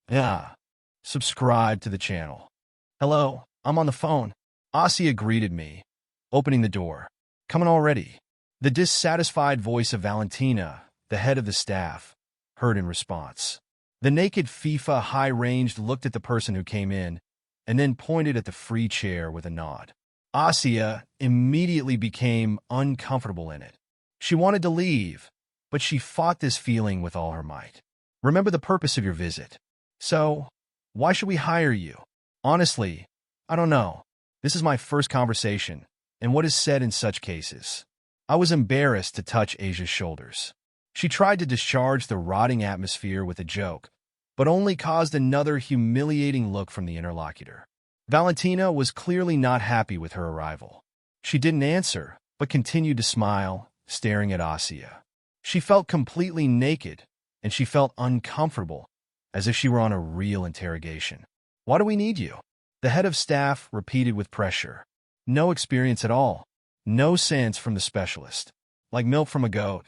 Yeah. Subscribe to the channel. Hello, I'm on the phone. Asia greeted me, opening the door. Coming already. The dissatisfied voice of Valentina, the head of the staff, heard in response. The naked FIFA high-ranged looked at the person who came in and then pointed at the free chair with a nod. Asia immediately became uncomfortable in it. She wanted to leave, but she fought this feeling with all her might. Remember the purpose of your visit. So, why should we hire you? Honestly, I don't know. This is my first conversation, and what is said in such cases. I was embarrassed to touch Asia's shoulders. She tried to discharge the rotting atmosphere with a joke, but only caused another humiliating look from the interlocutor. Valentina was clearly not happy with her arrival. She didn't answer, but continued to smile, staring at Asia. She felt completely naked, and she felt uncomfortable, as if she were on a real interrogation. Why do we need you? The head of staff repeated with pressure. No experience at all. No sense from the specialist. Like milk from a goat.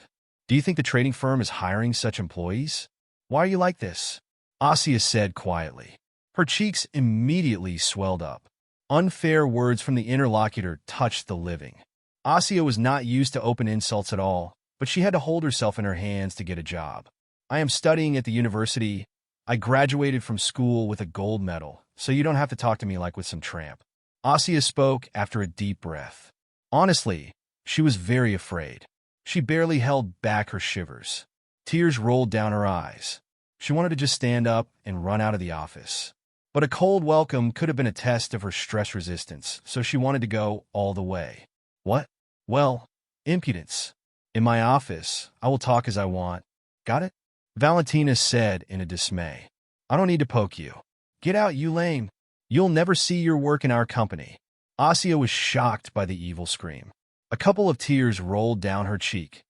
Do you think the trading firm is hiring such employees? Why are you like this? Asia said quietly. Her cheeks immediately swelled up. Unfair words from the interlocutor touched the living. Asia was not used to open insults at all, but she had to hold herself in her hands to get a job. I am studying at the university. I graduated from school with a gold medal, so you don't have to talk to me like with some tramp. Asia spoke after a deep breath. Honestly, she was very afraid. She barely held back her shivers. Tears rolled down her eyes. She wanted to just stand up and run out of the office. But a cold welcome could have been a test of her stress resistance, so she wanted to go all the way. What? Well, impudence. In my office, I will talk as I want. Got it? Valentina said in a dismay. I don't need to poke you. Get out, you lame. You'll never see your work in our company. Asia was shocked by the evil scream. A couple of tears rolled down her cheek,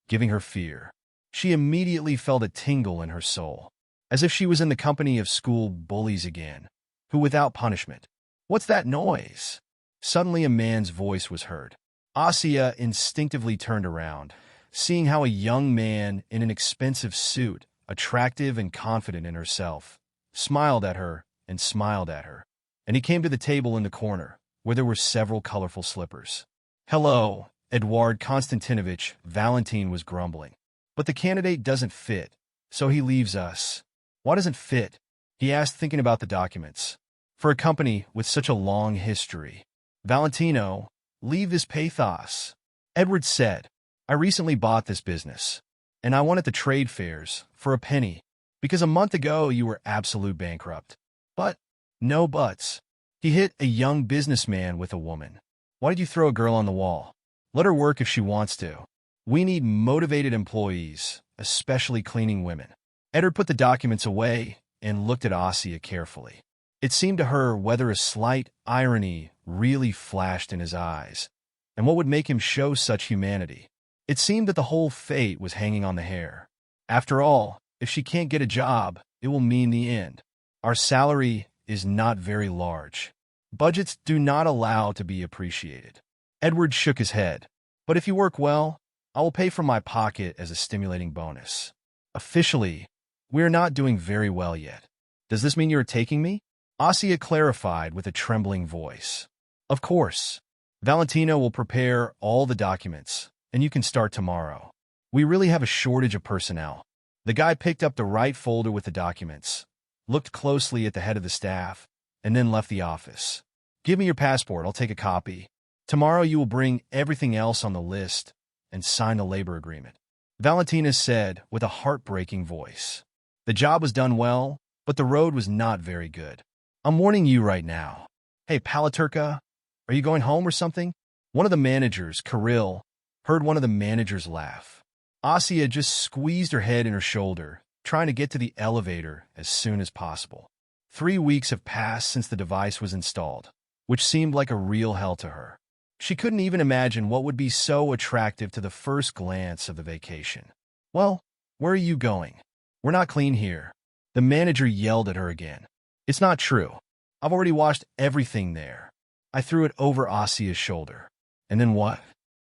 giving her fear. She immediately felt a tingle in her soul, as if she was in the company of school bullies again, who without punishment. What's that noise? Suddenly a man's voice was heard. Asia instinctively turned around, seeing how a young man in an expensive suit, attractive and confident in herself, smiled at her, and he came to the table in the corner, where there were several colorful slippers. Hello, Eduard Konstantinovich, Valentine was grumbling. But the candidate doesn't fit, so he leaves us. Why doesn't fit? He asked, thinking about the documents. For a company with such a long history. Valentino, leave this pathos. Edward said, I recently bought this business, and I won at the trade fairs for a penny, because a month ago you were absolute bankrupt. But, no buts. He hit a young businessman with a woman. Why did you throw a girl on the wall? Let her work if she wants to. We need motivated employees, especially cleaning women. Edward put the documents away and looked at Asia carefully. It seemed to her whether a slight irony really flashed in his eyes, and what would make him show such humanity. It seemed that the whole fate was hanging on the hair. After all, if she can't get a job, it will mean the end. Our salary is not very large. Budgets do not allow to be appreciated. Edward shook his head. But if you work well, I will pay from my pocket as a stimulating bonus. Officially, we are not doing very well yet. Does this mean you are taking me? Asia clarified with a trembling voice. Of course. Valentino will prepare all the documents, and you can start tomorrow. We really have a shortage of personnel. The guy picked up the right folder with the documents, looked closely at the head of the staff, and then left the office. Give me your passport, I'll take a copy. Tomorrow you will bring everything else on the list and sign the labor agreement. Valentina said with a heartbreaking voice. The job was done well, but the road was not very good. I'm warning you right now. Hey, Palaturka, are you going home or something? One of the managers, Kirill, heard one of the managers laugh. Asia just squeezed her head in her shoulder, trying to get to the elevator as soon as possible. 3 weeks have passed since the device was installed, which seemed like a real hell to her. She couldn't even imagine what would be so attractive to the first glance of the vacation. Well, where are you going? We're not clean here. The manager yelled at her again. It's not true. I've already washed everything there. I threw it over Asia's shoulder. And then what?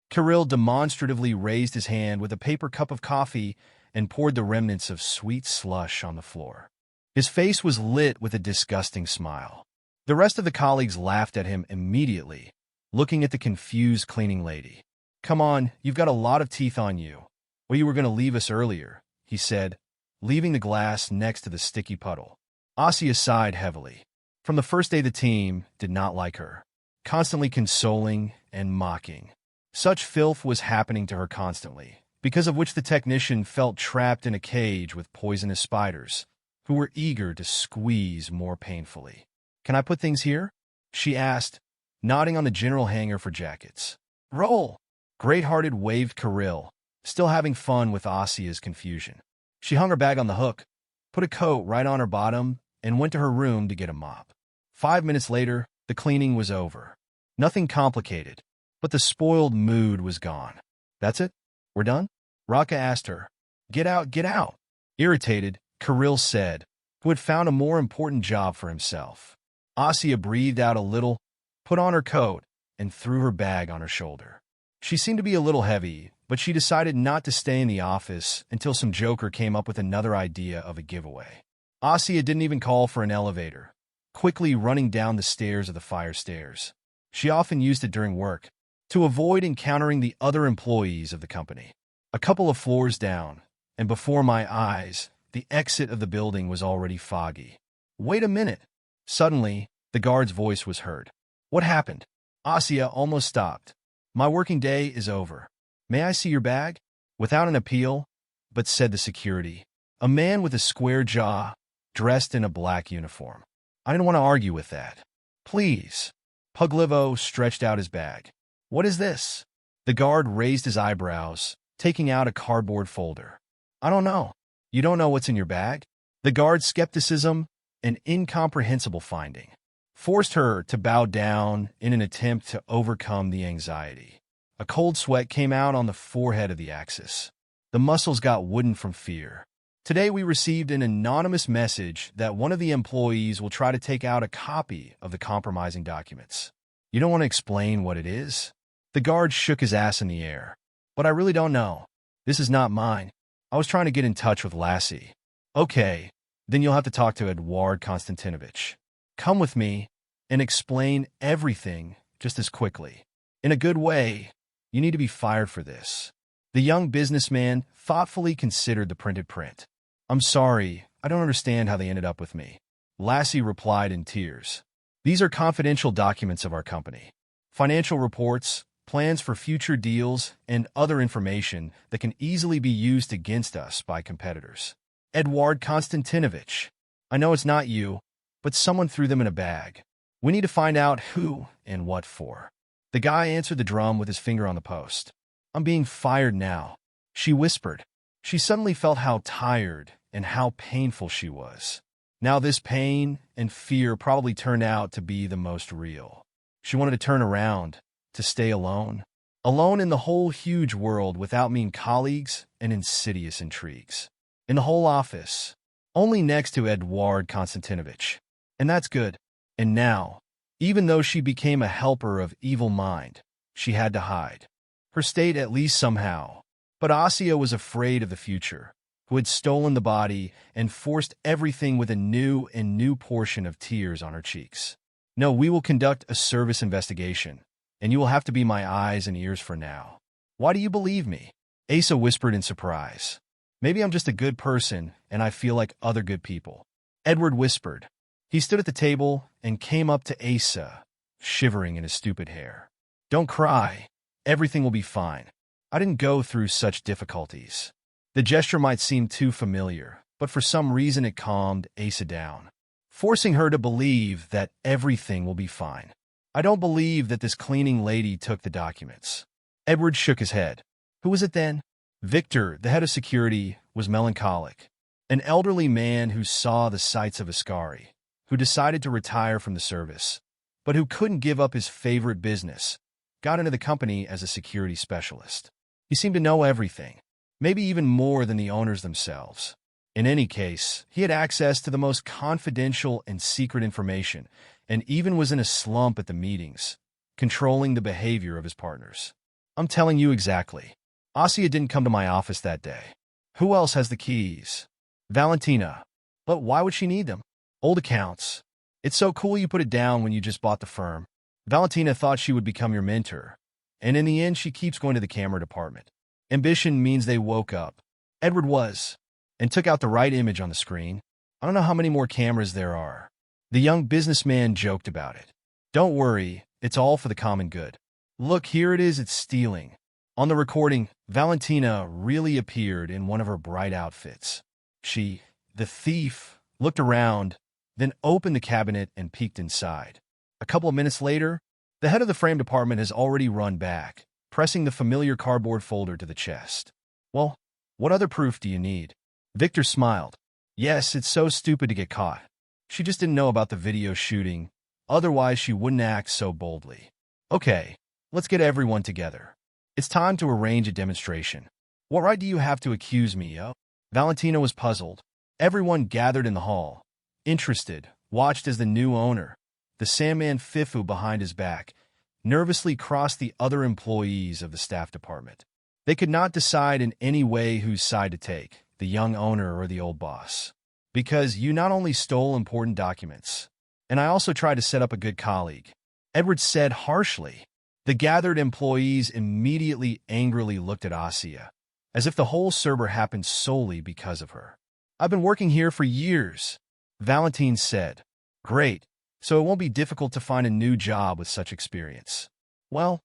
Kirill demonstratively raised his hand with a paper cup of coffee and poured the remnants of sweet slush on the floor. His face was lit with a disgusting smile. The rest of the colleagues laughed at him immediately, looking at the confused cleaning lady. "Come on, you've got a lot of teeth on you. Or you were going to leave us earlier," he said, leaving the glass next to the sticky puddle. Asia sighed heavily. From the first day, the team did not like her, constantly consoling and mocking. Such filth was happening to her constantly, because of which the technician felt trapped in a cage with poisonous spiders, who were eager to squeeze more painfully. "Can I put things here?" she asked, nodding on the general hanger for jackets. "Roll!" Great-hearted waved Kirill, still having fun with Asia's confusion. She hung her bag on the hook, put a coat right on her bottom, and went to her room to get a mop. 5 minutes later, the cleaning was over. Nothing complicated, but the spoiled mood was gone. "That's it? We're done?" Raka asked her. Get out, get out." Irritated, Kirill said, who had found a more important job for himself. Asia breathed out a little, put on her coat, and threw her bag on her shoulder. She seemed to be a little heavy, but she decided not to stay in the office until some joker came up with another idea of a giveaway. Asia didn't even call for an elevator, quickly running down the stairs of the fire stairs. She often used it during work, to avoid encountering the other employees of the company. A couple of floors down, and before my eyes, the exit of the building was already foggy. "Wait a minute." Suddenly, the guard's voice was heard. "What happened?" Asia almost stopped. "My working day is over. May I see your bag?" Without an appeal, but said the security, a man with a square jaw, dressed in a black uniform. I didn't want to argue with that. "Please." Puglivo stretched out his bag. "What is this?" The guard raised his eyebrows, taking out a cardboard folder. "I don't know." "You don't know what's in your bag?" The guard's skepticism, an incomprehensible finding, forced her to bow down in an attempt to overcome the anxiety. A cold sweat came out on the forehead of the Axis. The muscles got wooden from fear. "Today we received an anonymous message that one of the employees will try to take out a copy of the compromising documents. You don't want to explain what it is?" The guard shook his ass in the air. "But I really don't know. This is not mine. I was trying to get in touch with Lassie." "Okay, then you'll have to talk to Eduard Konstantinovich. Come with me and explain everything just as quickly. In a good way. You need to be fired for this." The young businessman thoughtfully considered the printed print. "I'm sorry, I don't understand how they ended up with me." Lassie replied in tears. "These are confidential documents of our company. Financial reports, plans for future deals, and other information that can easily be used against us by competitors." "Eduard Konstantinovich, I know it's not you, but someone threw them in a bag. We need to find out who and what for." The guy answered the drum with his finger on the post. "I'm being fired now," she whispered. She suddenly felt how tired and how painful she was. Now this pain and fear probably turned out to be the most real. She wanted to turn around, to stay alone. Alone in the whole huge world without mean colleagues and insidious intrigues. In the whole office, only next to Eduard Konstantinovich. And that's good. And now, even though she became a helper of evil mind, she had to hide her state at least somehow. But Asia was afraid of the future, who had stolen the body and forced everything with a new portion of tears on her cheeks. "No, we will conduct a service investigation, and you will have to be my eyes and ears for now." "Why do you believe me?" Asa whispered in surprise. "Maybe I'm just a good person, and I feel like other good people." Edward whispered. He stood at the table and came up to Asa, shivering in his stupid hair. "Don't cry. Everything will be fine. I didn't go through such difficulties." The gesture might seem too familiar, but for some reason it calmed Asa down, forcing her to believe that everything will be fine. "I don't believe that this cleaning lady took the documents." Edward shook his head. "Who was it then?" Victor, the head of security, was melancholic. An elderly man who saw the sights of Ascari, who decided to retire from the service, but who couldn't give up his favorite business, got into the company as a security specialist. He seemed to know everything, maybe even more than the owners themselves. In any case, he had access to the most confidential and secret information, and even was in a slump at the meetings, controlling the behavior of his partners. "I'm telling you exactly. Asia didn't come to my office that day. Who else has the keys?" "Valentina." But why would she need them? Old accounts. It's so cool you put it down when you just bought the firm. Valentina thought she would become your mentor, and in the end she keeps going to the camera department. Ambition means they woke up. Edward was, and took out the right image on the screen. I don't know how many more cameras there are. The young businessman joked about it. Don't worry, it's all for the common good. Look, here it is, it's stealing. On the recording, Valentina really appeared in one of her bright outfits. She, the thief, looked around, then opened the cabinet and peeked inside. A couple of minutes later, the head of the frame department has already run back, pressing the familiar cardboard folder to the chest. Well, what other proof do you need? Victor smiled. Yes, it's so stupid to get caught. She just didn't know about the video shooting, otherwise she wouldn't act so boldly. Okay, let's get everyone together. It's time to arrange a demonstration. What right do you have to accuse me, yo? Valentina was puzzled. Everyone gathered in the hall, interested, watched as the new owner, the Sandman Fifu behind his back, nervously crossed the other employees of the staff department. They could not decide in any way whose side to take, the young owner or the old boss. Because you not only stole important documents, and I also tried to set up a good colleague, Edward said harshly. The gathered employees immediately angrily looked at Asia, as if the whole server happened solely because of her. I've been working here for years, Valentine said. Great, so it won't be difficult to find a new job with such experience. Well,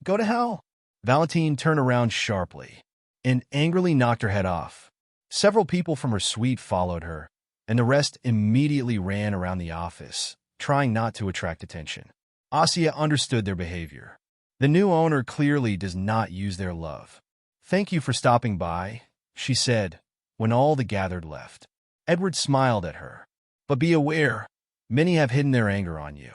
go to hell. Valentine turned around sharply and angrily knocked her head off. Several people from her suite followed her, and the rest immediately ran around the office, trying not to attract attention. Asia understood their behavior. The new owner clearly does not use their love. Thank you for stopping by, she said, when all the gathered left. Edward smiled at her. But be aware, many have hidden their anger on you.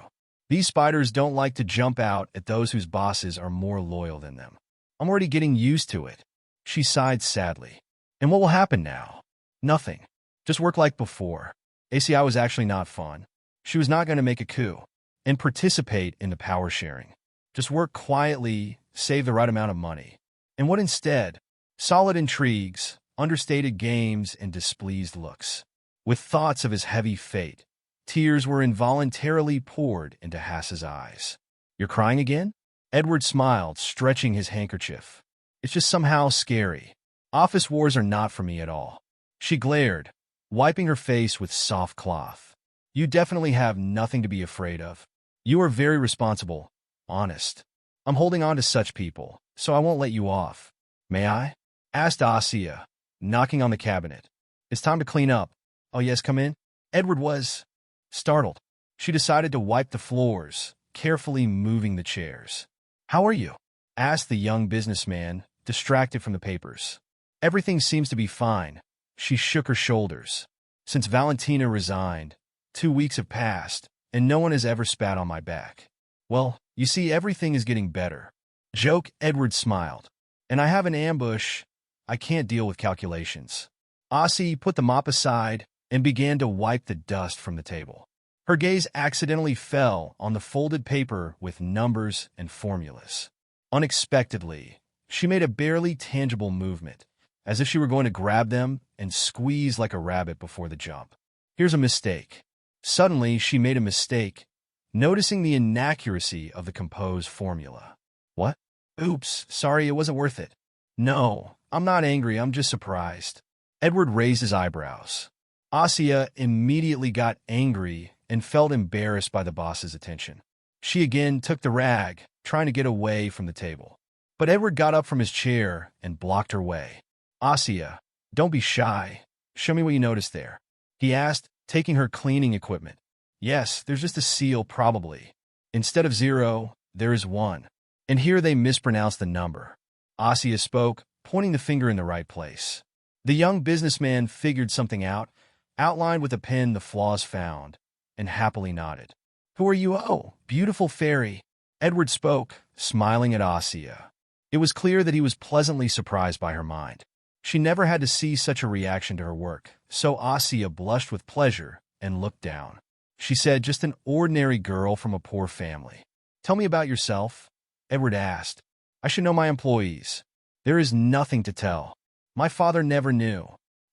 These spiders don't like to jump out at those whose bosses are more loyal than them. I'm already getting used to it. She sighed sadly. And what will happen now? Nothing. Just work like before. ACI was actually not fun. She was not going to make a coup and participate in the power sharing. Just work quietly, save the right amount of money. And what instead? Solid intrigues, understated games, and displeased looks. With thoughts of his heavy fate, tears were involuntarily poured into Hass's eyes. You're crying again? Edward smiled, stretching his handkerchief. It's just somehow scary. Office wars are not for me at all. She glared, wiping her face with soft cloth. You definitely have nothing to be afraid of. You are very responsible, honest. I'm holding on to such people, so I won't let you off. May I? Asked Asia, knocking on the cabinet. It's time to clean up. Oh yes, come in. Edward was startled. She decided to wipe the floors, carefully moving the chairs. How are you? Asked the young businessman, distracted from the papers. Everything seems to be fine. She shook her shoulders. Since Valentina resigned, 2 weeks have passed, and no one has ever spat on my back. Well, you see, everything is getting better. Joke, Edward smiled. And I have an ambush. I can't deal with calculations. Aussie put the mop aside and began to wipe the dust from the table. Her gaze accidentally fell on the folded paper with numbers and formulas. Unexpectedly, she made a barely tangible movement, as if she were going to grab them and squeeze like a rabbit before the jump. Here's a mistake. Suddenly, she made a mistake, noticing the inaccuracy of the composed formula. What? Oops, sorry, it wasn't worth it. No, I'm not angry, I'm just surprised. Edward raised his eyebrows. Asia immediately got angry and felt embarrassed by the boss's attention. She again took the rag, trying to get away from the table. But Edward got up from his chair and blocked her way. Asia, don't be shy. Show me what you noticed there. He asked, taking her cleaning equipment. Yes, there's just a seal, probably. Instead of 0, there is 1. And here they mispronounced the number. Asia spoke, pointing the finger in the right place. The young businessman figured something out, outlined with a pen the flaws found, and happily nodded. Who are you? Oh, beautiful fairy. Edward spoke, smiling at Asia. It was clear that he was pleasantly surprised by her mind. She never had to see such a reaction to her work, so Asia blushed with pleasure and looked down. She said, just an ordinary girl from a poor family. Tell me about yourself, Edward asked. I should know my employees. There is nothing to tell. My father never knew.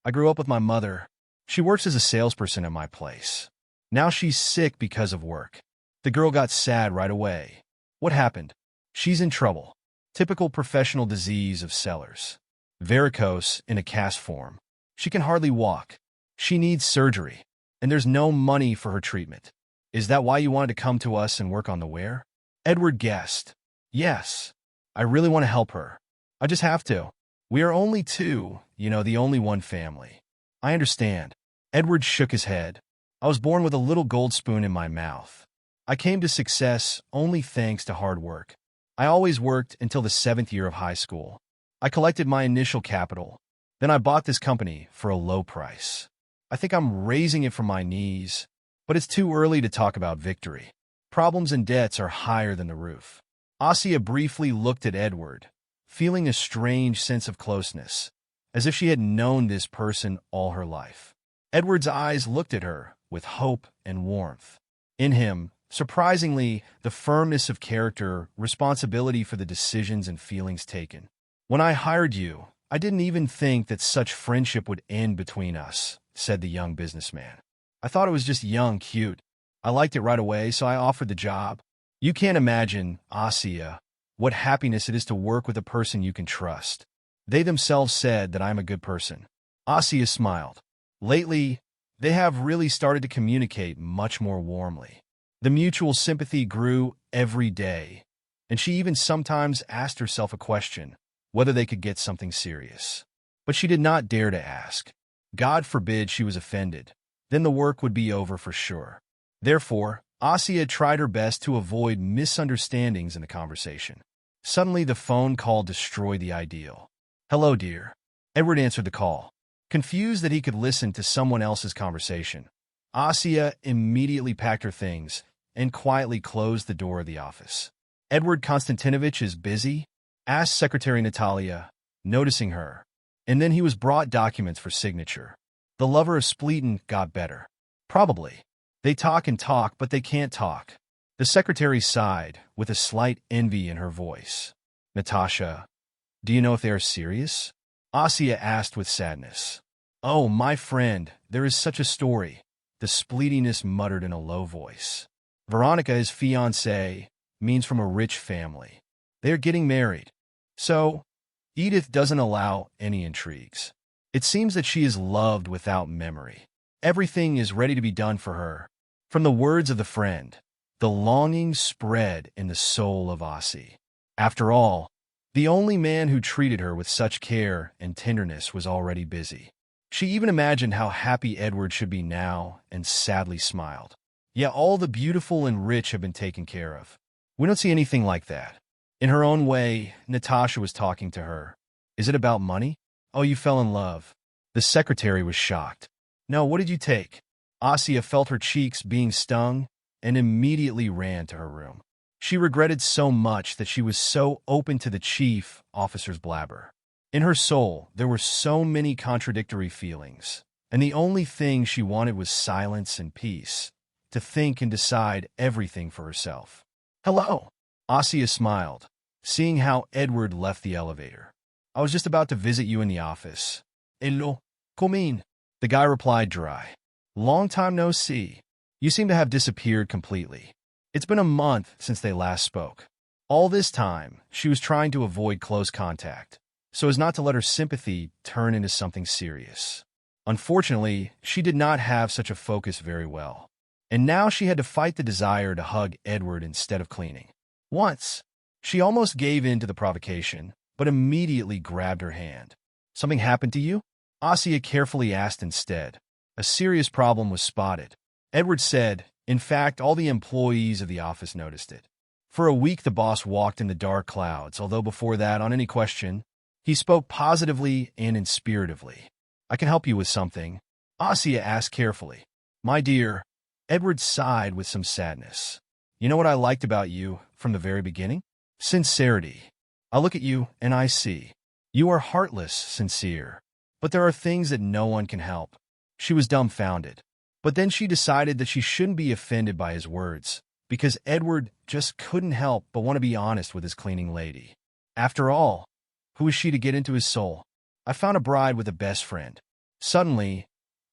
I grew up with my mother. She works as a salesperson at my place. Now she's sick because of work. The girl got sad right away. What happened? She's in trouble. Typical professional disease of sellers. Varicose in a cast form. She can hardly walk. She needs surgery, and there's no money for her treatment. Is that why you wanted to come to us and work on the ware? Edward guessed. Yes. I really want to help her. I just have to. We are only two, the only one family. I understand. Edward shook his head. I was born with a little gold spoon in my mouth. I came to success only thanks to hard work. I always worked until the 7th year of high school. I collected my initial capital. Then I bought this company for a low price. I think I'm raising it from my knees, but it's too early to talk about victory. Problems and debts are higher than the roof. Asia briefly looked at Edward, feeling a strange sense of closeness, as if she had known this person all her life. Edward's eyes looked at her with hope and warmth. In him, surprisingly, the firmness of character, responsibility for the decisions and feelings taken. When I hired you, I didn't even think that such friendship would end between us, said the young businessman. I thought it was just young, cute. I liked it right away, so I offered the job. You can't imagine, Asia, what happiness it is to work with a person you can trust. They themselves said that I'm a good person. Asia smiled. Lately, they have really started to communicate much more warmly. The mutual sympathy grew every day, and she even sometimes asked herself a question, whether they could get something serious. But she did not dare to ask. God forbid she was offended. Then the work would be over for sure. Therefore, Asia tried her best to avoid misunderstandings in the conversation. Suddenly, the phone call destroyed the ideal. Hello, dear. Edward answered the call. Confused that he could listen to someone else's conversation, Asia immediately packed her things and quietly closed the door of the office. Edward Konstantinovich is busy? Asked Secretary Natalia, noticing her. And then he was brought documents for signature. The lover of Spleeton got better. Probably. They talk and talk, but they can't talk. The secretary sighed, with a slight envy in her voice. Natasha, do you know if they are serious? Asia asked with sadness. Oh, my friend, there is such a story, the Spleetiness muttered in a low voice. Veronica, his fiancée, means from a rich family. They are getting married. So, Edith doesn't allow any intrigues. It seems that she is loved without memory. Everything is ready to be done for her. From the words of the friend, the longing spread in the soul of Asia. After all, the only man who treated her with such care and tenderness was already busy. She even imagined how happy Edward should be now and sadly smiled. Yeah, all the beautiful and rich have been taken care of. We don't see anything like that. In her own way, Natasha was talking to her. Is it about money? Oh, you fell in love. The secretary was shocked. No, what did you take? Asia felt her cheeks being stung and immediately ran to her room. She regretted so much that she was so open to the chief officer's blabber. In her soul, there were so many contradictory feelings, and the only thing she wanted was silence and peace, to think and decide everything for herself. Hello. Asia smiled, seeing how Edward left the elevator. I was just about to visit you in the office. Hello. Come. The guy replied dry. Long time no see. You seem to have disappeared completely. It's been a month since they last spoke. All this time, she was trying to avoid close contact, so as not to let her sympathy turn into something serious. Unfortunately, she did not have such a focus very well, and now she had to fight the desire to hug Edward instead of cleaning. Once, she almost gave in to the provocation, but immediately grabbed her hand. Something happened to you? Asia carefully asked instead. A serious problem was spotted. Edward said, in fact, all the employees of the office noticed it. For a week, the boss walked in the dark clouds, although before that, on any question, he spoke positively and inspiratively. I can help you with something, Asia asked carefully. My dear, Edward sighed with some sadness. You know what I liked about you from the very beginning? Sincerity. I look at you and I see. You are heartless, sincere. But there are things that no one can help. She was dumbfounded. But then she decided that she shouldn't be offended by his words, because Edward just couldn't help but want to be honest with his cleaning lady. After all, who was she to get into his soul? I found a bride with a best friend. Suddenly,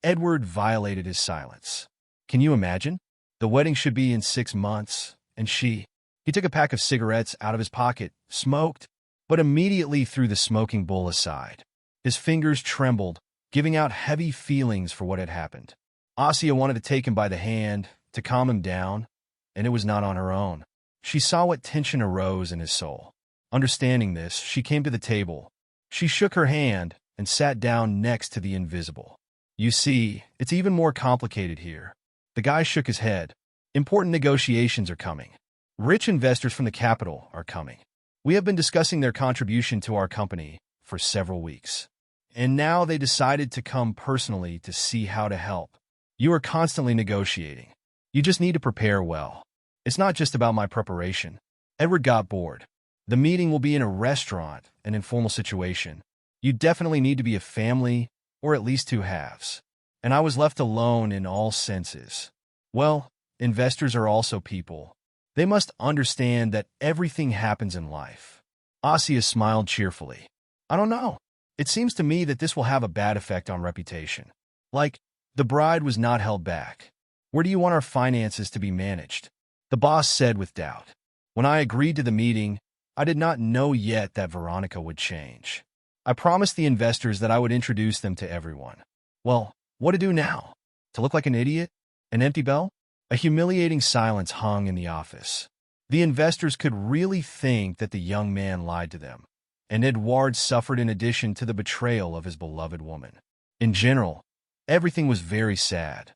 Edward violated his silence. Can you imagine? The wedding should be in 6 months, and he took a pack of cigarettes out of his pocket, smoked, but immediately threw the smoking bowl aside. His fingers trembled, giving out heavy feelings for what had happened. Asia wanted to take him by the hand, to calm him down, and it was not on her own. She saw what tension arose in his soul. Understanding this, she came to the table. She shook her hand and sat down next to the invisible. You see, it's even more complicated here. The guy shook his head. Important negotiations are coming. Rich investors from the capital are coming. We have been discussing their contribution to our company for several weeks. And now they decided to come personally to see how to help. You are constantly negotiating. You just need to prepare well. It's not just about my preparation. Edward got bored. The meeting will be in a restaurant, an informal situation. You definitely need to be a family, or at least 2 halves. And I was left alone in all senses. Well, investors are also people. They must understand that everything happens in life. Asia smiled cheerfully. I don't know. It seems to me that this will have a bad effect on reputation. Like, the bride was not held back. Where do you want our finances to be managed? The boss said with doubt. When I agreed to the meeting, I did not know yet that Veronica would change. I promised the investors that I would introduce them to everyone. Well, what to do now? To look like an idiot? An empty bell? A humiliating silence hung in the office. The investors could really think that the young man lied to them, and Edouard suffered in addition to the betrayal of his beloved woman. In general, everything was very sad.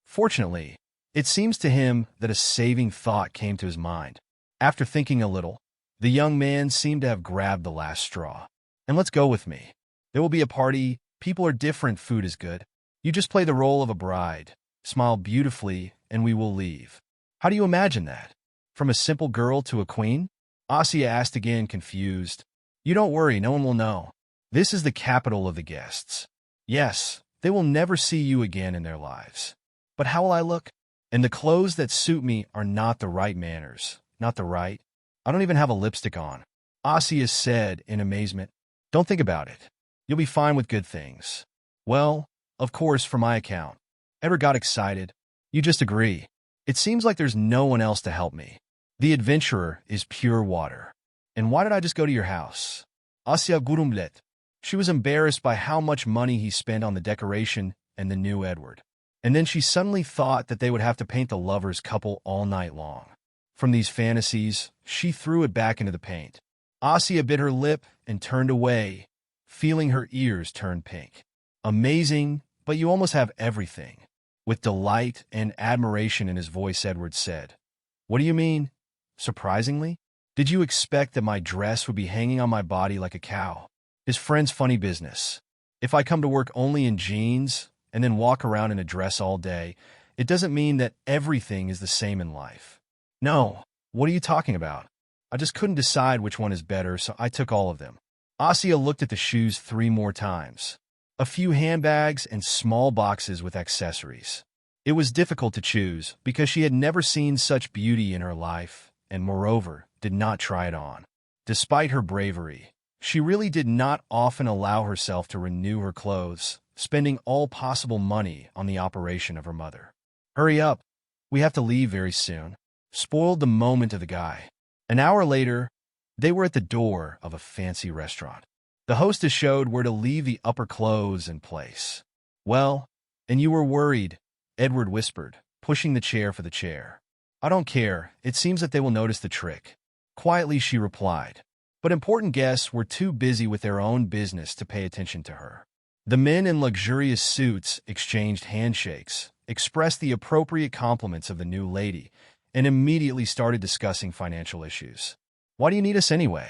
Fortunately, it seems to him that a saving thought came to his mind. After thinking a little, the young man seemed to have grabbed the last straw. And let's go with me. There will be a party, people are different, food is good. You just play the role of a bride, smile beautifully, and we will leave. How do you imagine that? From a simple girl to a queen? Asia asked again, confused. You don't worry, no one will know. This is the capital of the guests. Yes, they will never see you again in their lives. But how will I look? And the clothes that suit me are not the right manners, not the right. I don't even have a lipstick on. Asia said in amazement. Don't think about it. You'll be fine with good things. Well, of course, for my account. Edward got excited. You just agree. It seems like there's no one else to help me. The adventurer is pure water. And why did I just go to your house? Asia gurumlet. She was embarrassed by how much money he spent on the decoration and the new Edward. And then she suddenly thought that they would have to paint the lovers couple all night long. From these fantasies, she threw it back into the paint. Asia bit her lip and turned away, feeling her ears turn pink. Amazing, but you almost have everything. With delight and admiration in his voice, Edward said, What do you mean? Surprisingly? Did you expect that my dress would be hanging on my body like a cow? His friend's funny business. If I come to work only in jeans and then walk around in a dress all day, it doesn't mean that everything is the same in life. No, what are you talking about? I just couldn't decide which one is better, so I took all of them. Asia looked at the shoes 3 more times. A few handbags and small boxes with accessories. It was difficult to choose because she had never seen such beauty in her life and, moreover, did not try it on. Despite her bravery, she really did not often allow herself to renew her clothes, spending all possible money on the operation of her mother. Hurry up. We have to leave very soon. Spoiled the moment of the guy. An hour later, they were at the door of a fancy restaurant. The hostess showed where to leave the upper clothes in place. Well, and you were worried, Edward whispered, pushing the chair for the chair. I don't care. It seems that they will notice the trick. Quietly, she replied. But important guests were too busy with their own business to pay attention to her. The men in luxurious suits exchanged handshakes, expressed the appropriate compliments of the new lady, and immediately started discussing financial issues. Why do you need us anyway?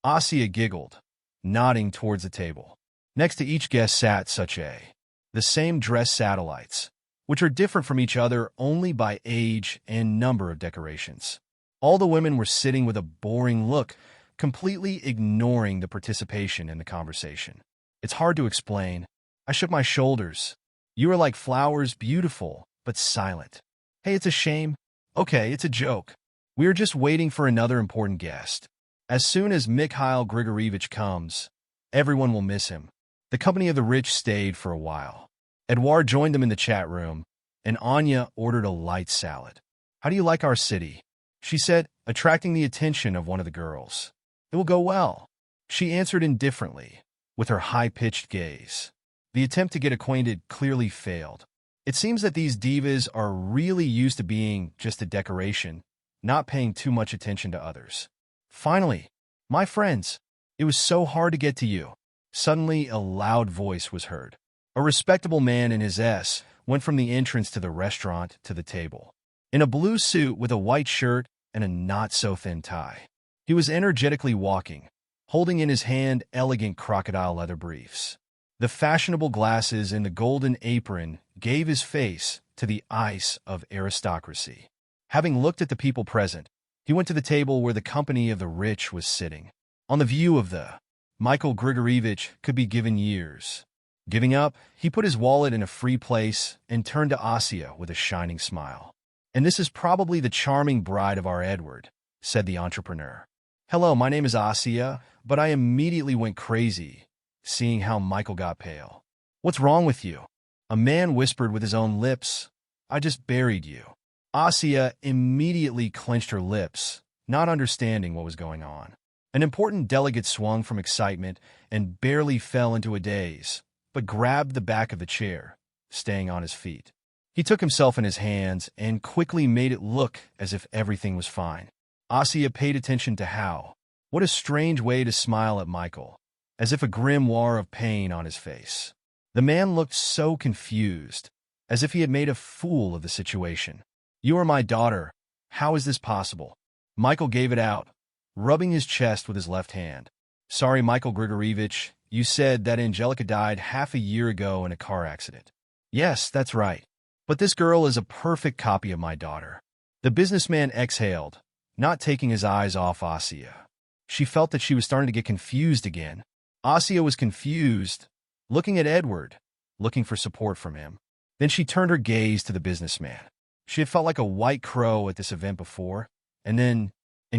Asia giggled, nodding towards the table. Next to each guest sat the same dress satellites, which are different from each other only by age and number of decorations. All the women were sitting with a boring look, completely ignoring the participation in the conversation. It's hard to explain. I shook my shoulders. You are like flowers, beautiful, but silent. Hey, it's a shame. Okay, it's a joke. We are just waiting for another important guest. As soon as Mikhail Grigorievich comes, everyone will miss him. The company of the rich stayed for a while. Edouard joined them in the chat room, and Anya ordered a light salad. "How do you like our city?" she said, attracting the attention of one of the girls. "It will go well," she answered indifferently, with her high-pitched gaze. The attempt to get acquainted clearly failed. It seems that these divas are really used to being just a decoration, not paying too much attention to others. "Finally, my friends, it was so hard to get to you." Suddenly, a loud voice was heard. A respectable man in his S went from the entrance to the restaurant to the table. In a blue suit with a white shirt and a not-so-thin tie. He was energetically walking, holding in his hand elegant crocodile leather briefs. The fashionable glasses and the golden apron gave his face to the ice of aristocracy. Having looked at the people present, he went to the table where the company of the rich was sitting. On the view of the Michael Grigorievich could be given years. Giving up, he put his wallet in a free place and turned to Asya with a shining smile. "And this is probably the charming bride of our Edward," said the entrepreneur. "Hello, my name is Asya," but I immediately went crazy, seeing how Michael got pale. "What's wrong with you?" A man whispered with his own lips. "I just buried you." Asya immediately clenched her lips, not understanding what was going on. An important delegate swung from excitement and barely fell into a daze, but grabbed the back of the chair, staying on his feet. He took himself in his hands and quickly made it look as if everything was fine. Asya paid attention to how. What a strange way to smile at Michael, as if a grimoire of pain on his face. The man looked so confused, as if he had made a fool of the situation. "You are my daughter. How is this possible?" Michael gave it out, rubbing his chest with his left hand. "Sorry, Michael Grigorievich, you said that Angelica died half a year ago in a car accident." "Yes, that's right. But this girl is a perfect copy of my daughter." The businessman exhaled, not taking his eyes off Asya. She felt that she was starting to get confused again. Asya was confused, looking at Edward, looking for support from him. Then she turned her gaze to the businessman. She had felt like a white crow at this event before, and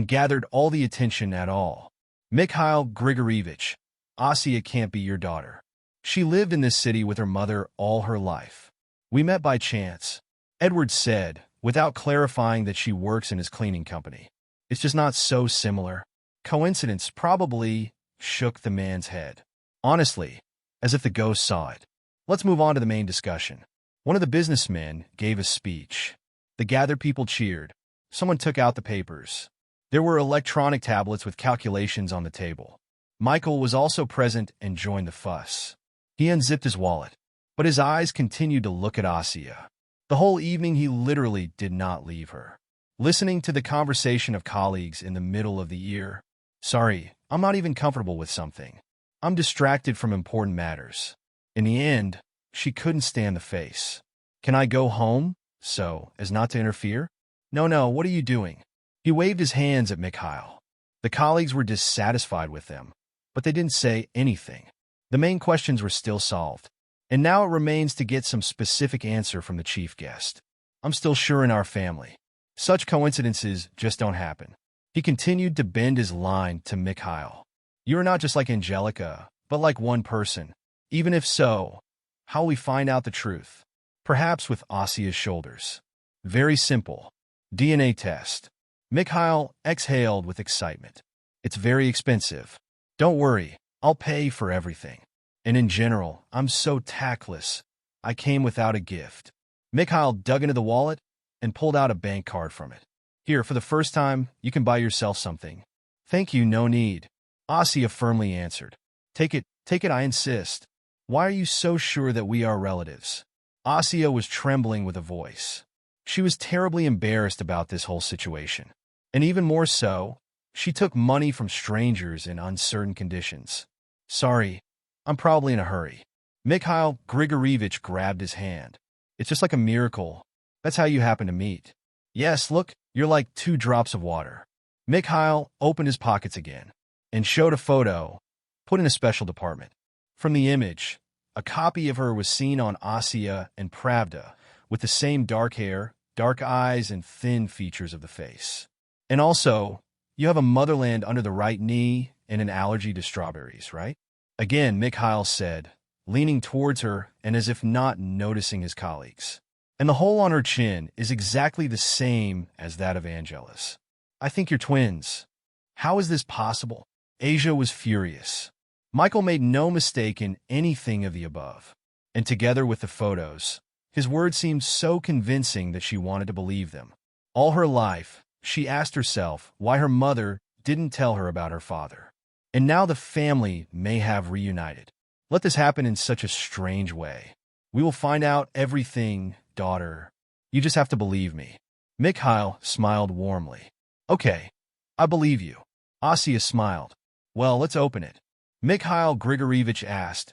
gathered all the attention at all. "Mikhail Grigorievich, Asya can't be your daughter. She lived in this city with her mother all her life. We met by chance," Edward said, without clarifying that she works in his cleaning company. "It's just not so similar." "Coincidence, probably," shook the man's head. Honestly, as if the ghost saw it. "Let's move on to the main discussion." One of the businessmen gave a speech. The gathered people cheered. Someone took out the papers. There were electronic tablets with calculations on the table. Michael was also present and joined the fuss. He unzipped his wallet, but his eyes continued to look at Asya. The whole evening he literally did not leave her. Listening to the conversation of colleagues in the middle of the year. "Sorry, I'm not even comfortable with something. I'm distracted from important matters." In the end, she couldn't stand the face. "Can I go home, so as not to interfere?" No, what are you doing?" He waved his hands at Mikhail. The colleagues were dissatisfied with them, but they didn't say anything. The main questions were still solved, and now it remains to get some specific answer from the chief guest. "I'm still sure in our family. Such coincidences just don't happen." He continued to bend his line to Mikhail. "You're not just like Angelica, but like one person. Even if so, how will we find out the truth?" "Perhaps with Asya's shoulders." "Very simple. DNA test." Mikhail exhaled with excitement. "It's very expensive." "Don't worry, I'll pay for everything. And in general, I'm so tactless. I came without a gift." Mikhail dug into the wallet and pulled out a bank card from it. "Here, for the first time, you can buy yourself something." "Thank you, no need," Asya firmly answered. Take it, I insist. Why are you so sure that we are relatives?" Asya was trembling with a voice. She was terribly embarrassed about this whole situation. And even more so, she took money from strangers in uncertain conditions. "Sorry, I'm probably in a hurry." Mikhail Grigorievich grabbed his hand. "It's just like a miracle. That's how you happen to meet." "Yes, look, you're like 2 drops of water." Mikhail opened his pockets again and showed a photo, put in a special department. From the image, a copy of her was seen on Asya and Pravda, with the same dark hair, dark eyes, and thin features of the face. "And also, you have a motherland under the right knee and an allergy to strawberries, right?" Again, Mikhail said, leaning towards her and as if not noticing his colleagues. And the hole on her chin is exactly the same as that of Angela's. I think you're twins. How is this possible? Asia was furious. Michael made no mistake in anything of the above. And together with the photos, his words seemed so convincing that she wanted to believe them. All her life, she asked herself why her mother didn't tell her about her father. And now the family may have reunited. Let this happen in such a strange way. We will find out everything, daughter. You just have to believe me. Mikhail smiled warmly. Okay, I believe you. Asya smiled. Well, let's open it. Mikhail Grigorievich asked,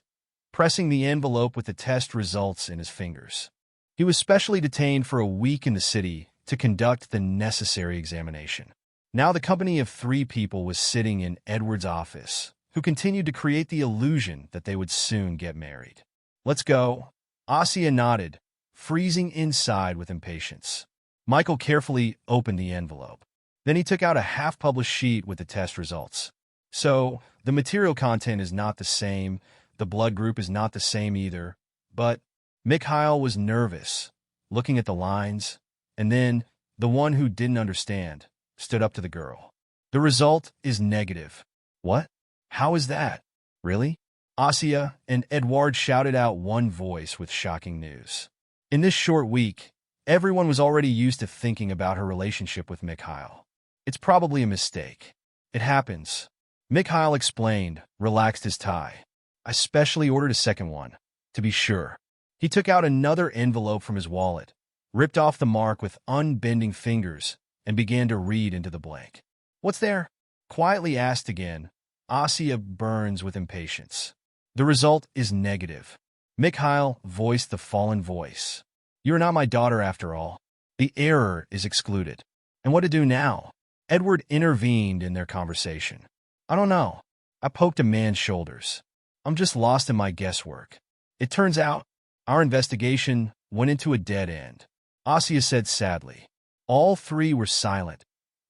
pressing the envelope with the test results in his fingers. He was specially detained for a week in the city to conduct the necessary examination. Now the company of 3 people was sitting in Edward's office, who continued to create the illusion that they would soon get married. Let's go. Asya nodded, freezing inside with impatience. Michael carefully opened the envelope. Then he took out a half-published sheet with the test results. So, the material content is not the same, the blood group is not the same either, but Mikhail was nervous, looking at the lines, and then the one who didn't understand stood up to the girl. The result is negative. What? How is that? Really? Asya and Edward shouted out one voice with shocking news. In this short week, everyone was already used to thinking about her relationship with Mikhail. It's probably a mistake. It happens. Mikhail explained, relaxed his tie. I specially ordered a second one, to be sure. He took out another envelope from his wallet, ripped off the mark with unbending fingers, and began to read into the blank. What's there? Quietly asked again. Asya burns with impatience. The result is negative. Mikhail voiced the fallen voice. You're not my daughter after all. The error is excluded. And what to do now? Edward intervened in their conversation. I don't know. I poked a man's shoulders. I'm just lost in my guesswork. It turns out, our investigation went into a dead end. Asya said sadly. All 3 were silent,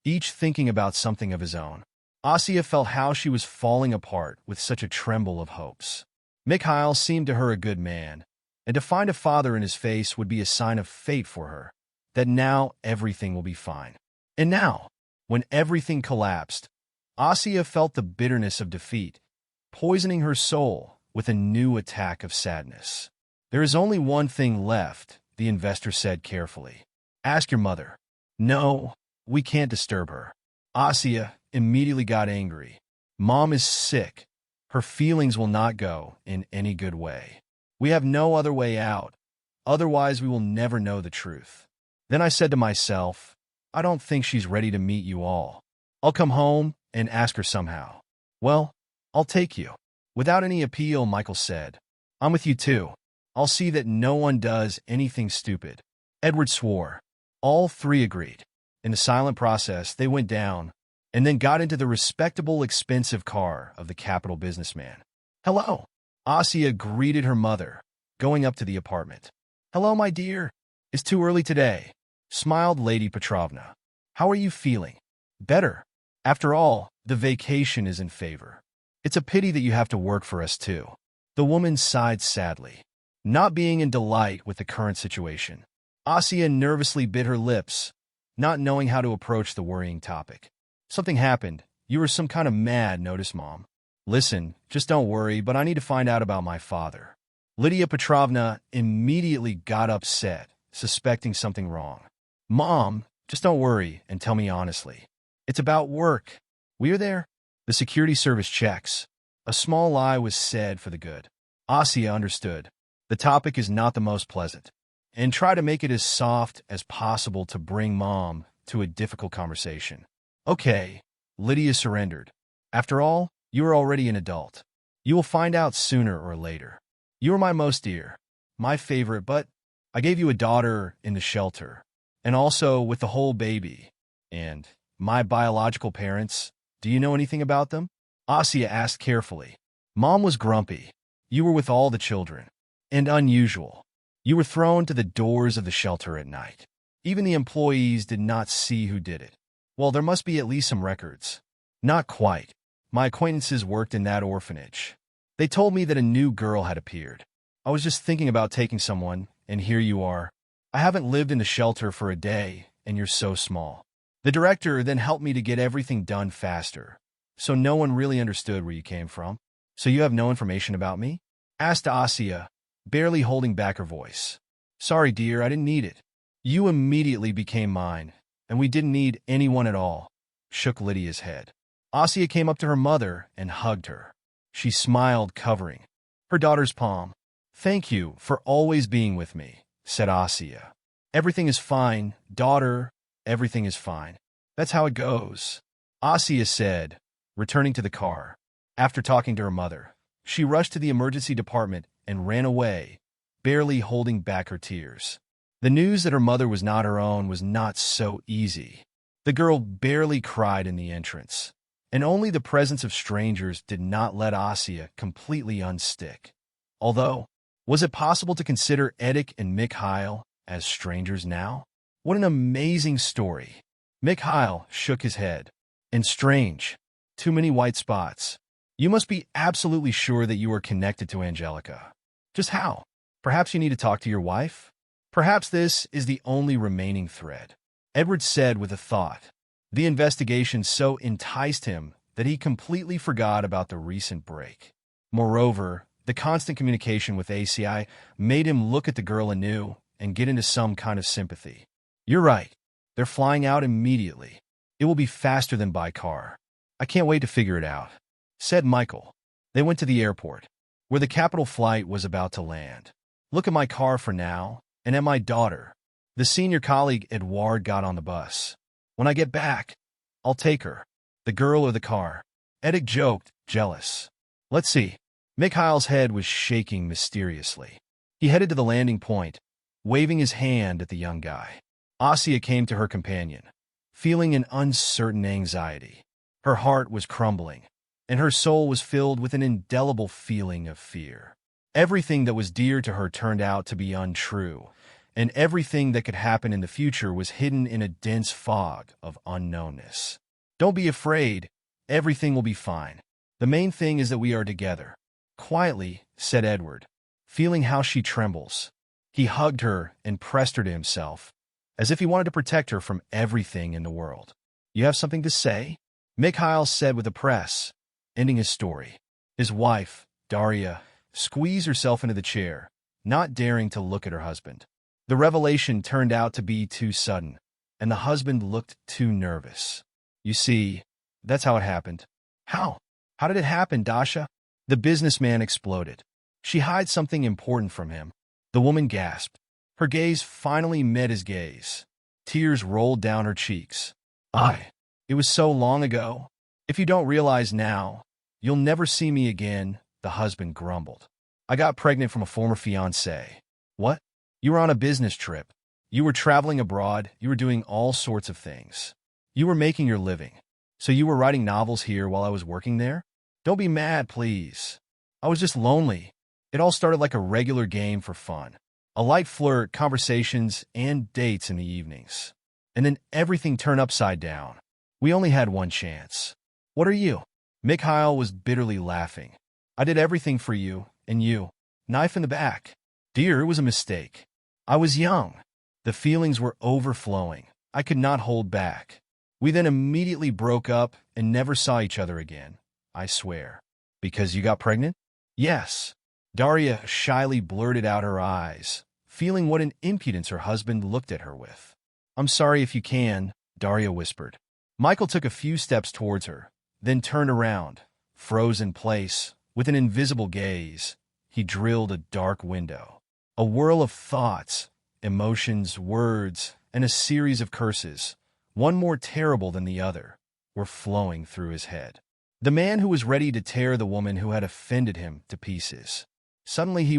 each thinking about something of his own. Asya felt how she was falling apart with such a tremble of hopes. Mikhail seemed to her a good man, and to find a father in his face would be a sign of fate for her, that now everything will be fine. And now, when everything collapsed, Asya felt the bitterness of defeat, poisoning her soul with a new attack of sadness. There is only one thing left, the investor said carefully. Ask your mother. No, we can't disturb her. Asya immediately got angry. Mom is sick. Her feelings will not go in any good way. We have no other way out. Otherwise, we will never know the truth. Then I said to myself, I don't think she's ready to meet you all. I'll come home and ask her somehow. Well, I'll take you. Without any appeal, Michael said. I'm with you too. I'll see that no one does anything stupid. Edward swore. All 3 agreed. In the silent process, they went down and then got into the respectable, expensive car of the capital businessman. Hello. Asya greeted her mother, going up to the apartment. Hello, my dear. It's too early today, smiled Lady Petrovna. How are you feeling? Better. After all, the vacation is in favor. It's a pity that you have to work for us too. The woman sighed sadly, not being in delight with the current situation. Asya nervously bit her lips, not knowing how to approach the worrying topic. Something happened. You were some kind of mad, notice, Mom. Listen, just don't worry, but I need to find out about my father. Lydia Petrovna immediately got upset, suspecting something wrong. Mom, just don't worry and tell me honestly. It's about work. We're there. The security service checks. A small lie was said for the good. Asya understood. The topic is not the most pleasant. And try to make it as soft as possible to bring Mom to a difficult conversation. Okay, Lydia surrendered. After all, you are already an adult. You will find out sooner or later. You are my most dear, my favorite, but I gave you a daughter in the shelter, and also with the whole baby. And my biological parents, do you know anything about them? Asya asked carefully. Mom was grumpy. You were with all the children. And unusual. You were thrown to the doors of the shelter at night. Even the employees did not see who did it. Well, there must be at least some records. Not quite. My acquaintances worked in that orphanage. They told me that a new girl had appeared. I was just thinking about taking someone, and here you are. I haven't lived in the shelter for a day, and you're so small. The director then helped me to get everything done faster, so no one really understood where you came from. So you have no information about me? Asked Asya, barely holding back her voice. Sorry, dear, I didn't need it. You immediately became mine, and we didn't need anyone at all, shook Lydia's head. Asya came up to her mother and hugged her. She smiled, covering her daughter's palm. Thank you for always being with me, said Asya. Everything is fine, daughter, everything is fine. That's how it goes, Asya said, returning to the car. After talking to her mother, she rushed to the emergency department and ran away, barely holding back her tears. The news that her mother was not her own was not so easy. The girl barely cried in the entrance, and only the presence of strangers did not let Asya completely unstick. Although, was it possible to consider Eddick and Mikhail as strangers now? What an amazing story. Mikhail shook his head. And strange. Too many white spots. You must be absolutely sure that you are connected to Angelica. Just how? Perhaps you need to talk to your wife? Perhaps this is the only remaining thread, Edward said with a thought. The investigation so enticed him that he completely forgot about the recent break. Moreover, the constant communication with ACI made him look at the girl anew and get into some kind of sympathy. You're right. They're flying out immediately. It will be faster than by car. I can't wait to figure it out, said Michael. They went to the airport, where the capital flight was about to land. Look at my car for now, and at my daughter. The senior colleague Edouard got on the bus. When I get back, I'll take her. The girl or the car? Eddick joked, jealous. Let's see. Mikhail's head was shaking mysteriously. He headed to the landing point, waving his hand at the young guy. Asya came to her companion, feeling an uncertain anxiety. Her heart was crumbling, and her soul was filled with an indelible feeling of fear. Everything that was dear to her turned out to be untrue, and everything that could happen in the future was hidden in a dense fog of unknownness. Don't be afraid. Everything will be fine. The main thing is that we are together. Quietly, said Edward, feeling how she trembles. He hugged her and pressed her to himself, as if he wanted to protect her from everything in the world. You have something to say? Mikhail said with a press, ending his story. His wife, Daria, squeezed herself into the chair, not daring to look at her husband. The revelation turned out to be too sudden, and the husband looked too nervous. You see, that's how it happened. How? How did it happen, Dasha? The businessman exploded. She hides something important from him. The woman gasped. Her gaze finally met his gaze. Tears rolled down her cheeks. It was so long ago. If you don't realize now, you'll never see me again, the husband grumbled. I got pregnant from a former fiancé. What? You were on a business trip. You were traveling abroad. You were doing all sorts of things. You were making your living. So you were writing novels here while I was working there? Don't be mad, please. I was just lonely. It all started like a regular game for fun. A light flirt, conversations, and dates in the evenings. And then everything turned upside down. We only had one chance. What are you? Mikhail was bitterly laughing. I did everything for you, and you. Knife in the back. Dear, it was a mistake. I was young. The feelings were overflowing. I could not hold back. We then immediately broke up and never saw each other again. I swear. Because you got pregnant? Yes. Daria shyly blurted out her eyes, feeling what an impudence her husband looked at her with. I'm sorry if you can, Daria whispered. Michael took a few steps towards her, then turned around, froze in place, with an invisible gaze. He drilled a dark window. A whirl of thoughts, emotions, words, and a series of curses, one more terrible than the other, were flowing through his head. The man who was ready to tear the woman who had offended him to pieces. Suddenly it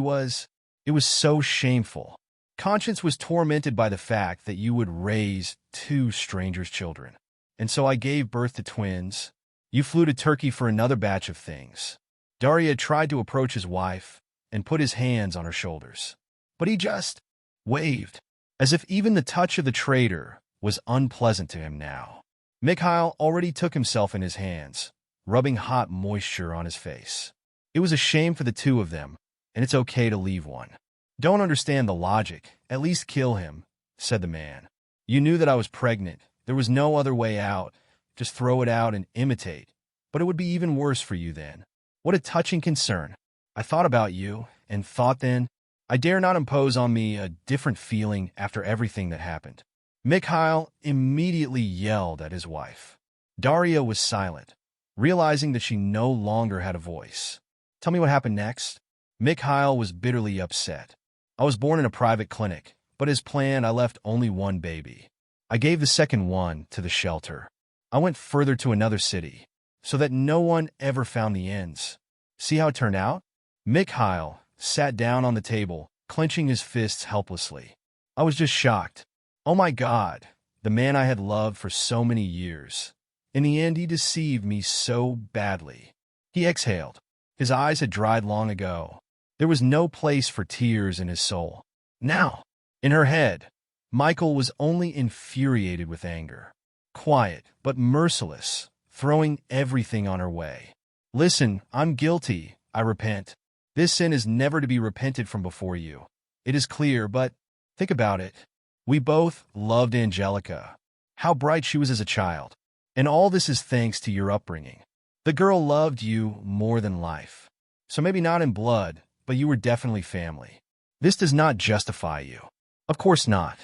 was so shameful. Conscience was tormented by the fact that you would raise two strangers' children. And so I gave birth to twins. You flew to Turkey for another batch of things. Daria tried to approach his wife and put his hands on her shoulders. But he just waved, as if even the touch of the traitor was unpleasant to him now. Mikhail already took himself in his hands, rubbing hot moisture on his face. It was a shame for the two of them, and it's okay to leave one. Don't understand the logic. At least kill him, said the man. You knew that I was pregnant. There was no other way out. Just throw it out and imitate. But it would be even worse for you then. What a touching concern. I thought about you, and thought then, I dare not impose on me a different feeling after everything that happened. Mikhail immediately yelled at his wife. Daria was silent, realizing that she no longer had a voice. Tell me what happened next. Mikhail was bitterly upset. I was born in a private clinic, but as planned, I left only one baby. I gave the second one to the shelter. I went further to another city, so that no one ever found the ends. See how it turned out? Mikhail sat down on the table, clenching his fists helplessly. I was just shocked. Oh my God, the man I had loved for so many years. In the end, he deceived me so badly. He exhaled. His eyes had dried long ago. There was no place for tears in his soul. Now, in her head, Michael was only infuriated with anger. Quiet, but merciless, throwing everything on her way. Listen, I'm guilty. I repent. This sin is never to be repented from before you. It is clear, but think about it. We both loved Angelica. How bright she was as a child. And all this is thanks to your upbringing. The girl loved you more than life. So maybe not in blood, but you were definitely family. This does not justify you. Of course not.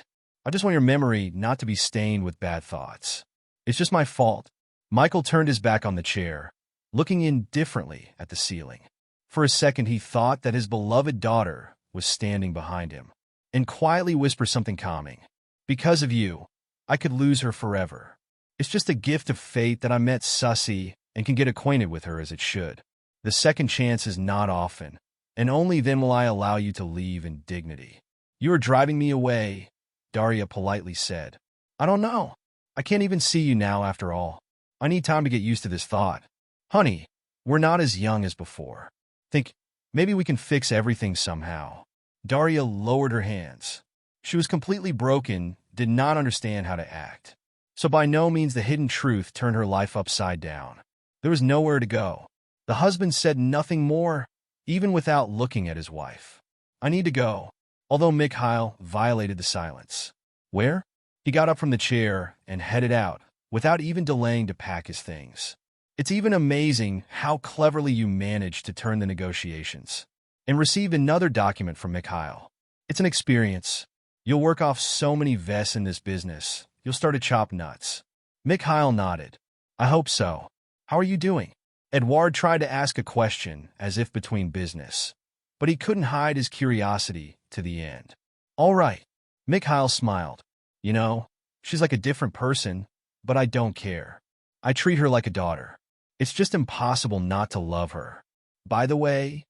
I just want your memory not to be stained with bad thoughts. It's just my fault. Michael turned his back on the chair, looking indifferently at the ceiling. For a second, he thought that his beloved daughter was standing behind him, and quietly whispered something calming. Because of you, I could lose her forever. It's just a gift of fate that I met Sussy and can get acquainted with her as it should. The second chance is not often, and only then will I allow you to leave in dignity. You are driving me away, Daria politely said. I don't know. I can't even see you now after all. I need time to get used to this thought. Honey, we're not as young as before. Think, maybe we can fix everything somehow. Daria lowered her hands. She was completely broken, did not understand how to act. So by no means the hidden truth turned her life upside down. There was nowhere to go. The husband said nothing more, even without looking at his wife. I need to go, although Mikhail violated the silence. Where? He got up from the chair and headed out, without even delaying to pack his things. It's even amazing how cleverly you managed to turn the negotiations. And received another document from Mikhail. It's an experience. You'll work off so many vests in this business. You'll start to chop nuts. Mikhail nodded. I hope so. How are you doing? Edouard tried to ask a question, as if between business. But he couldn't hide his curiosity to the end. All right. Mikhail smiled. You know, she's like a different person, but I don't care. I treat her like a daughter. It's just impossible not to love her. By the way,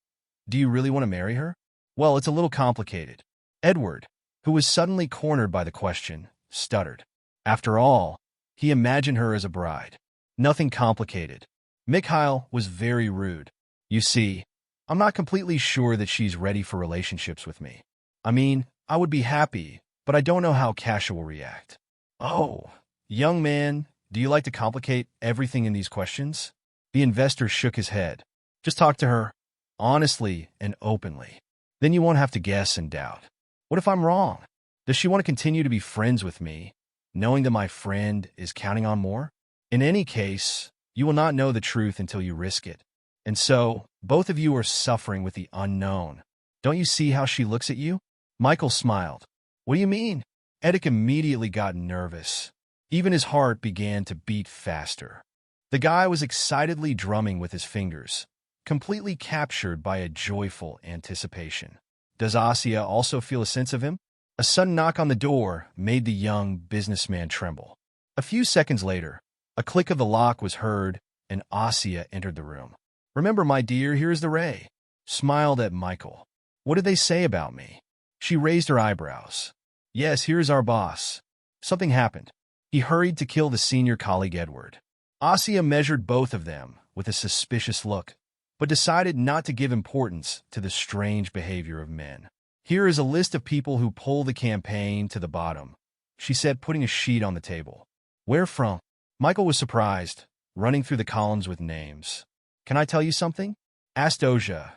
do you really want to marry her? Well, it's a little complicated. Edward, who was suddenly cornered by the question, stuttered. After all, he imagined her as a bride. Nothing complicated. Mikhail was very rude. You see, I'm not completely sure that she's ready for relationships with me. I mean, I would be happy, but I don't know how Kasia will react. Oh, young man, do you like to complicate everything in these questions? The investor shook his head. Just talk to her, honestly and openly. Then you won't have to guess and doubt. What if I'm wrong? Does she want to continue to be friends with me, knowing that my friend is counting on more? In any case, you will not know the truth until you risk it. And so, both of you are suffering with the unknown. Don't you see how she looks at you? Michael smiled. What do you mean? Eddick immediately got nervous. Even his heart began to beat faster. The guy was excitedly drumming with his fingers, completely captured by a joyful anticipation. Does Asia also feel a sense of him? A sudden knock on the door made the young businessman tremble. A few seconds later, a click of the lock was heard, and Asia entered the room. Remember, my dear, here is the Ray. Smiled at Michael. What did they say about me? She raised her eyebrows. Yes, here's our boss. Something happened. He hurried to kill the senior colleague Edward. Asia measured both of them with a suspicious look, but decided not to give importance to the strange behavior of men. Here is a list of people who pull the campaign to the bottom, she said, putting a sheet on the table. Where from? Michael was surprised, running through the columns with names. Can I tell you something? asked Oja,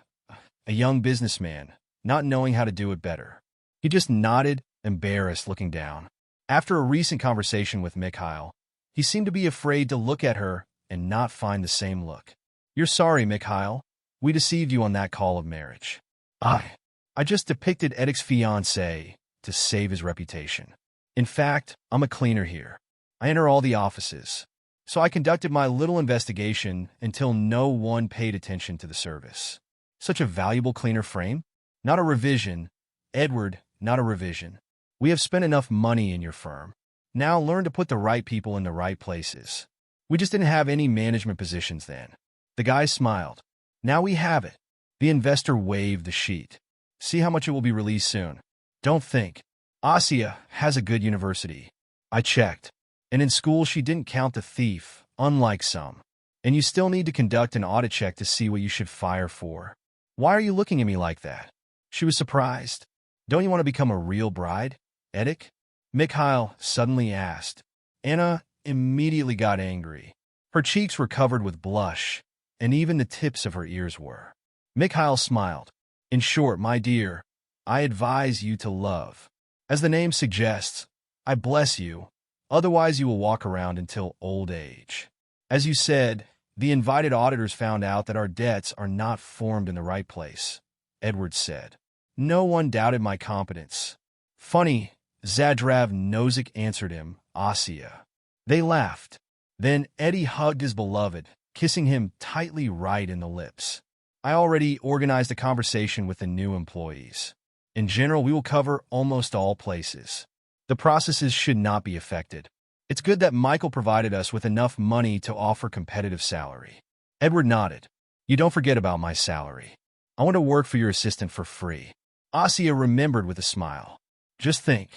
a young businessman, not knowing how to do it better. He just nodded, embarrassed, looking down. After a recent conversation with Mikhail, he seemed to be afraid to look at her and not find the same look. You're sorry, Mikhail. We deceived you on that call of marriage. I just depicted Edic's fiancé to save his reputation. In fact, I'm a cleaner here. I enter all the offices. So I conducted my little investigation until no one paid attention to the service. Such a valuable cleaner frame? Not a revision. Edward, not a revision. We have spent enough money in your firm. Now learn to put the right people in the right places. We just didn't have any management positions then. The guy smiled. Now we have it. The investor waved the sheet. See how much it will be released soon. Don't think. Asia has a good university. I checked. And in school she didn't count the thief, unlike some. And you still need to conduct an audit check to see what you should fire for. Why are you looking at me like that? She was surprised. Don't you want to become a real bride, Edic? Mikhail suddenly asked. Anna immediately got angry. Her cheeks were covered with blush, and even the tips of her ears were. Mikhail smiled. In short, my dear, I advise you to love. As the name suggests, I bless you, otherwise you will walk around until old age. As you said, the invited auditors found out that our debts are not formed in the right place, Edward said. No one doubted my competence. Funny, Zadrav Nozick answered him, Asia. They laughed. Then Eddie hugged his beloved, kissing him tightly right in the lips. I already organized a conversation with the new employees. In general, we will cover almost all places. The processes should not be affected. It's good that Michael provided us with enough money to offer competitive salary. Edward nodded. You don't forget about my salary. I want to work for your assistant for free. Asia remembered with a smile. Just think,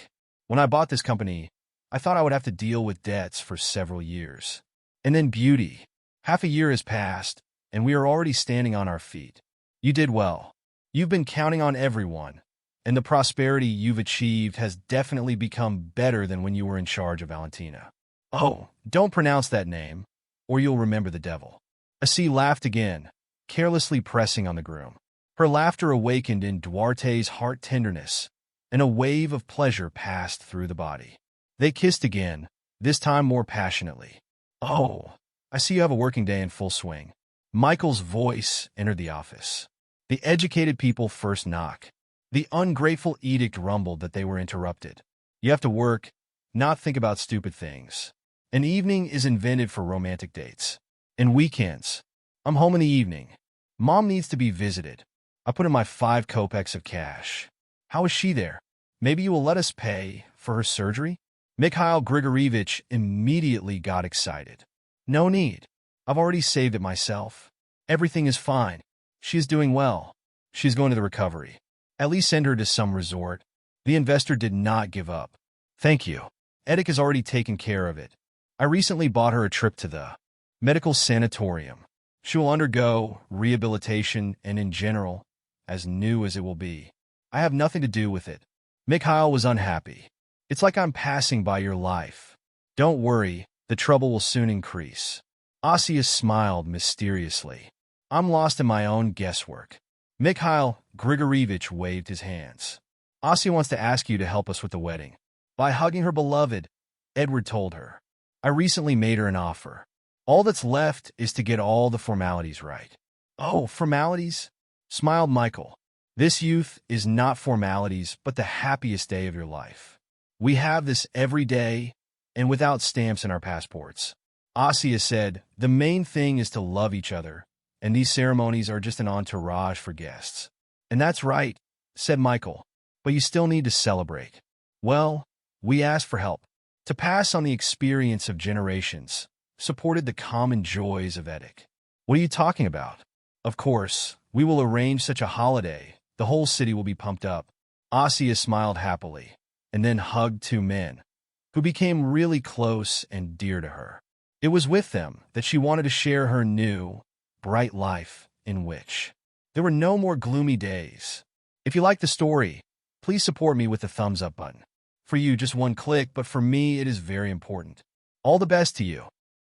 when I bought this company, I thought I would have to deal with debts for several years. And then beauty. Half a year has passed, and we are already standing on our feet. You did well. You've been counting on everyone, and the prosperity you've achieved has definitely become better than when you were in charge of Valentina. Oh, don't pronounce that name, or you'll remember the devil. Asia laughed again, carelessly pressing on the groom. Her laughter awakened in Duarte's heart tenderness, and a wave of pleasure passed through the body. They kissed again, this time more passionately. Oh, I see you have a working day in full swing. Michael's voice entered the office. The educated people first knock. The ungrateful edict rumbled that they were interrupted. You have to work, not think about stupid things. An evening is invented for romantic dates. And weekends. I'm home in the evening. Mom needs to be visited. I put in my 5 kopecks of cash. How is she there? Maybe you will let us pay for her surgery? Mikhail Grigorievich immediately got excited. No need. I've already saved it myself. Everything is fine. She is doing well. She's going to the recovery. At least send her to some resort. The investor did not give up. Thank you. Edic has already taken care of it. I recently bought her a trip to the medical sanatorium. She will undergo rehabilitation and in general, as new as it will be. I have nothing to do with it. Mikhail was unhappy. It's like I'm passing by your life. Don't worry, the trouble will soon increase. Asia smiled mysteriously. I'm lost in my own guesswork. Mikhail Grigorievich waved his hands. Asia wants to ask you to help us with the wedding. By hugging her beloved, Edward told her. I recently made her an offer. All that's left is to get all the formalities right. Oh, formalities? Smiled Michael. This youth is not formalities, but the happiest day of your life. We have this every day, and without stamps in our passports. Asia said, the main thing is to love each other, and these ceremonies are just an entourage for guests. And that's right, said Michael, but you still need to celebrate. Well, we asked for help, to pass on the experience of generations, supported the common joys of Edic. What are you talking about? Of course, we will arrange such a holiday, the whole city will be pumped up. Asia smiled happily, and then hugged 2 men, who became really close and dear to her. It was with them that she wanted to share her new, bright life in which there were no more gloomy days. If you like the story, please support me with the thumbs up button. For you, just 1 click, but for me, it is very important. All the best to you.